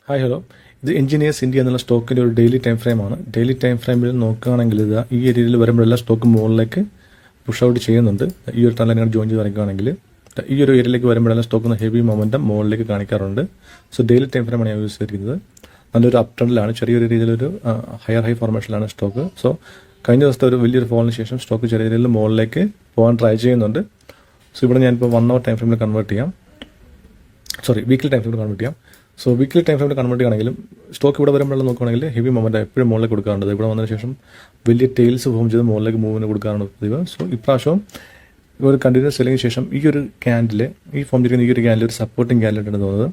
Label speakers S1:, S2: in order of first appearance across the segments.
S1: Hi hello, ഇത് engineers India എന്നുള്ള സ്റ്റോക്കിൻ്റെ ഒരു ഡെയിലി ടൈം ഫ്രെയിമാണ്. ഡെയിലി ടൈം ഫ്രെയിമിൽ നോക്കുകയാണെങ്കിൽ ഇത് ഈ ഏരിയയിൽ വരുമ്പോഴെല്ലാം സ്റ്റോക്ക് മുകളിലേക്ക് പുഷ് ഔട്ട് ചെയ്യുന്നുണ്ട്. ഈ ഒരു ടണൽ ജോയിൻ ചെയ്ത് വരയ്ക്കുകയാണെങ്കിൽ ഈ ഒരു ഏരിയയിലേക്ക് വരുമ്പോഴെല്ലാം സ്റ്റോക്ക് ഹെവി മൊമെൻറ്റം മുകളിലേക്ക് കാണിക്കാറുണ്ട്. സോ ഡെയിലി ടൈം ഫ്രെയിമാണ് ഞാൻ യൂസ് ചെയ്തിരിക്കുന്നത്. നല്ലൊരു അപ് ട്രെൻഡിലാണ്, ചെറിയൊരു രീതിയിലൊരു ഹൈ ഫോർമേഷനിലാണ് സ്റ്റോക്ക്. സോ കഴിഞ്ഞ ദിവസത്തെ ഒരു വലിയൊരു ഫോളിന് ശേഷം സ്റ്റോക്ക് ചെറിയ രീതിയിൽ മുകളിലേക്ക് പോകാൻ ട്രൈ ചെയ്യുന്നുണ്ട്. സോ ഇവിടെ ഞാനിപ്പോൾ 1 hour ടൈം ഫ്രെയിമിൽ കൺവേർട്ട് ചെയ്യാം, വീക്കിലി ടൈം ഫ്രെയിമിൽ കൺവേർട്ട് ചെയ്യാം. സോ വീക്കിലി ടൈം ഫ്രെയിമിൽ കൺവേർട്ട് ചെയ്യുകയാണെങ്കിലും സ്റ്റോക്ക് ഇവിടെ വരുമ്പോഴെല്ലാം നോക്കുകയാണെങ്കിൽ ഹെവി മൊമെൻറ്റ് എപ്പോഴും മുകളിലേക്ക് കൊടുക്കാറുണ്ട്. ഇവിടെ വന്നതിന് ശേഷം വലിയ ടെയിൽസ് ഫോം ചെയ്ത് മുകളിലേക്ക് മൂവിന് കൊടുക്കാറുണ്ട് പതിവ്. സോ ഇപ്രാവശ്യവും ഒരു കണ്ടിന്യൂസ് സെല്ലിങ്ങിന് ശേഷം ഈ ഒരു ക്യാൻഡിൽ ഈ ഫോം ചെയ്തിരിക്കുന്ന ഈ ഒരു ക്യാൻഡിൽ ഒരു സപ്പോർട്ടിങ് ക്യാൻഡിലായിട്ടാണ് തോന്നുന്നത്.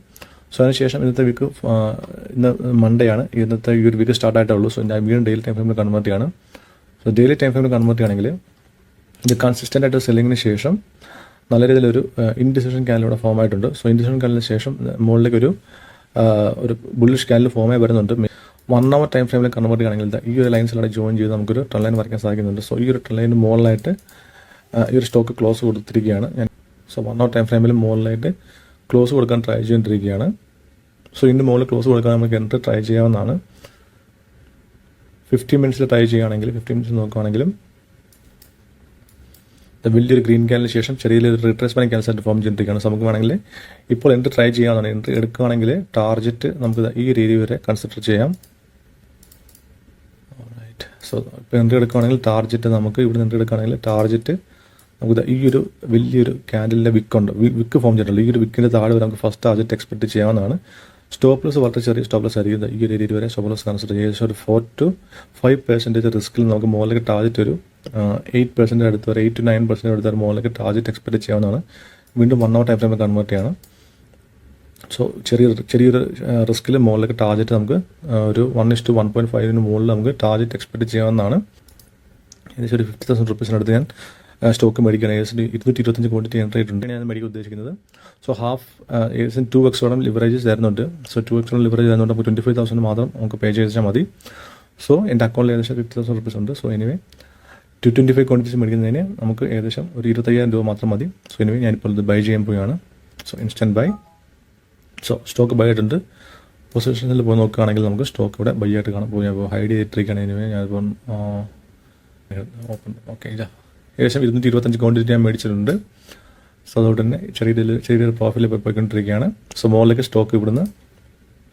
S1: സോ അതിനുശേഷം ഇന്നത്തെ വീക്ക് ഇന്ന് മൺഡേ ആണ്, ഇന്നത്തെ ഈ ഒരു വീക്ക് സ്റ്റാർട്ട് ആയിട്ടേ ഉള്ളൂ. സോ ഞാൻ വീണ്ടും ഡെയിലി ടൈം ഫ്രെയിമിൽ കൺവേർട്ട് ചെയ്യാണ്. സോ ഡെയിലി ടൈം ഫ്രെയിമിൽ കൺവേർട്ട് ചെയ്യുകയാണെങ്കിൽ ഇത് കൺസിസ്റ്റൻ്റ് ആയിട്ട് സെല്ലിങ്ങിന് ശേഷം നല്ല രീതിയിലൊരു ഇൻഡിസിഷൻ ക്യാൻഡിലൂടെ ഫോം ആയിട്ടുണ്ട്. സോ ഇൻഡിസിഷൻ ക്യാൻഡിലിന് ശേഷം മുകളിലേക്ക് ഒരു ബുള്ളിഷ് ക്യാൻഡിൽ ഫോമേ വരുന്നുണ്ട്. 1 hour ടൈം ഫ്രെയിമിൽ കൺവേർട്ട് ചെയ്യുകയാണെങ്കിൽ ഈ ഒരു ലൈൻസിലൂടെ ജോയിൻ ചെയ്ത് നമുക്കൊരു ട്രെൻഡ് ലൈൻ വരയ്ക്കാൻ സാധിക്കുന്നുണ്ട്. സോ ഈ ഒരു ട്രെൻഡ് ലൈനിന് മുകളിലായിട്ട് ഈ ഒരു സ്റ്റോക്ക് ക്ലോസ് കൊടുത്തിരിക്കുകയാണ് ഞാൻ. സോ 1 hour ടൈം ഫ്രെയിമിൽ മുകളിലായിട്ട് ക്ലോസ് കൊടുക്കാൻ ട്രൈ ചെയ്തുകൊണ്ടിരിക്കുകയാണ്. സോ ഇതിൻ്റെ മുകളിൽ ക്ലോസ് കൊടുക്കാൻ നമുക്ക് എൻട്രി ട്രൈ ചെയ്യാവുന്നതാണ്. 50 minutes ട്രൈ ചെയ്യുകയാണെങ്കിൽ 50 minutes നോക്കുകയാണെങ്കിലും വലിയൊരു ഗ്രീൻ ക്യാനിന് ശേഷം ചെറിയൊരു റിട്രേസ്മെൻറ്റ് ക്യാൻസൽ ഫോം ചെയ്തിരിക്കുകയാണ്. സോ നമുക്ക് വേണമെങ്കിൽ ഇപ്പോൾ എൻട്രി ട്രൈ ചെയ്യാവുന്നതാണ്. എൻട്രി എടുക്കുകയാണെങ്കിൽ ടാർജറ്റ് നമുക്ക് ഈ രീതി വരെ കൺസിഡർ ചെയ്യാം. സോ ഇപ്പോൾ എൻട്രി എടുക്കുകയാണെങ്കിൽ ടാർജറ്റ് നമുക്ക് ഇവിടെ എൻട്രി എടുക്കുകയാണെങ്കിൽ ടാർജറ്റ് നമുക്ക് ഈ ഒരു വലിയൊരു ക്യാൻഡലിൻ്റെ വിക്ക് ഫോം ചെയ്തിട്ടുണ്ട്. ഈ ഒരു വിക്കിൻ്റെ താഴെ വരെ നമുക്ക് ഫസ്റ്റ് ടാർജറ്റ് എക്സ്പെക്ട് ചെയ്യാവുന്നതാണ്. സ്റ്റോപ്പ് ലോസ് വളരെ ചെറിയ സ്റ്റോപ്പ് ലോസ് ആയിരിക്കും. ഈ ഒരു ഏരിയ വരെ സ്റ്റോപ്പ് ലോസ് കൺസിഡർ ചെയ്യുക. ഏകദേശം ഒരു 4 to 5% റിസ്കിൽ നമുക്ക് മുകളിലേക്ക് ടാർജറ്റ് ഒരു 8% അടുത്ത് വരെ 8 to 9% അടുത്ത് വരെ മുകളിലേക്ക് ടാർജറ്റ് എക്സ്പെക്ട് ചെയ്യാവുന്നതാണ്. വീണ്ടും 1 hour ടൈം ഫ്രെയിമിൽ കൺവേർട്ട് ചെയ്യണം. സോ ചെറിയൊരു റിസ്കിൽ മുകളിലേക്ക് ടാർജറ്റ് നമുക്ക് ഒരു 1:1.5 മുകളിൽ നമുക്ക് ടാർജറ്റ് എക്സ്പെക്ട് ചെയ്യാവുന്നതാണ്. ഏകദേശം ഒരു 50,000 rupees ഞാൻ സ്റ്റോക്ക് മേടിക്കുകയാണ്. ഏകദേശം 225 ക്വാണ്ടിറ്റി എൻട്രി ആയിട്ടുണ്ട് ഞാൻ മേടിക്കാൻ ഉദ്ദേശിക്കുന്നത്. സോ ഏകദേശം 2x ലിവറേജസ് തരുന്നുണ്ട്. സോ 2x ലിവറേജ് തരുന്നുണ്ട്. നമുക്ക് 25,000 മാത്രം നമുക്ക് പേ ചെയ്താൽ മതി. സോ എൻ്റെ അക്കൗണ്ടിൽ ഏകദേശം 50,000 rupees ഉണ്ട്. സോ എനിവേ 225 ക്വാണ്ടിറ്റീസ് മേടിക്കുന്നതിന് നമുക്ക് ഏകദേശം ഒരു 25,000 രൂപ മാത്രം മതി. സോ എനിവേ ഞാനിപ്പോൾ ഇത് ബൈ ചെയ്യാൻ പോവുകയാണ്. So instant buy. So stock buy ആയിട്ടുണ്ട്. പൊസിഷനിൽ പോയി നോക്കുകയാണെങ്കിൽ നമുക്ക് സ്റ്റോക്ക് ഇവിടെ ബൈ ആയിട്ട് കാണാൻ പോയി ഹൈഡ് ചെയ്തിട്ടിരിക്കുകയാണ്. എനിവേ ഞാനിപ്പം ഓപ്പൺ ഏകദേശം 225 ക്വാണ്ടിറ്റി ഞാൻ മേടിച്ചിട്ടുണ്ട്. സോ അതുകൊണ്ട് തന്നെ ചെറിയൊരു പ്രോഫിറ്റിൽ പോയിക്കൊണ്ടിരിക്കുകയാണ്. സോ മുകളിലേക്ക് സ്റ്റോക്ക് ഇവിടുന്ന്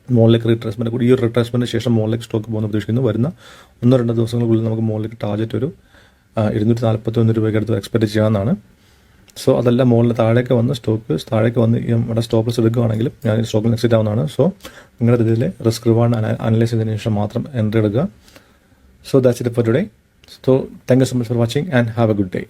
S1: മുകളിലേക്ക് റിട്രേസ്മെൻറ്റ് കൂടി ഈ ഒരു റിട്രേസ്മെൻറ്റിന് ശേഷം മുകളിലേക്ക് സ്റ്റോക്ക് പോകുന്ന പ്രതീക്ഷിക്കുന്നു. വരുന്ന 1-2 ദിവസങ്ങൾക്കുള്ളിൽ നമുക്ക് മുകളിലേക്ക് ടാർജറ്റ് ഒരു 241 രൂപയ്ക്ക് അടുത്ത് എക്സ്പെക്ട് ചെയ്യാവുന്നതാണ്. സോ അതെല്ലാം മുകളിൽ താഴേക്ക് വന്ന് നമ്മുടെ സ്റ്റോപ്പ് ലോസ് എടുക്കുകയാണെങ്കിലും ഞാൻ ഈ സ്റ്റോക്കിൽ എക്സിറ്റ് ആവുന്നതാണ്. സോ നിങ്ങളുടെ ഇതിൽ റിസ്ക് റിവാർഡ് അനലൈസ് ചെയ്തതിന് ശേഷം മാത്രം എൻട്രി എടുക്കുക. So that's it for today. So thank you so much for watching and have a good day.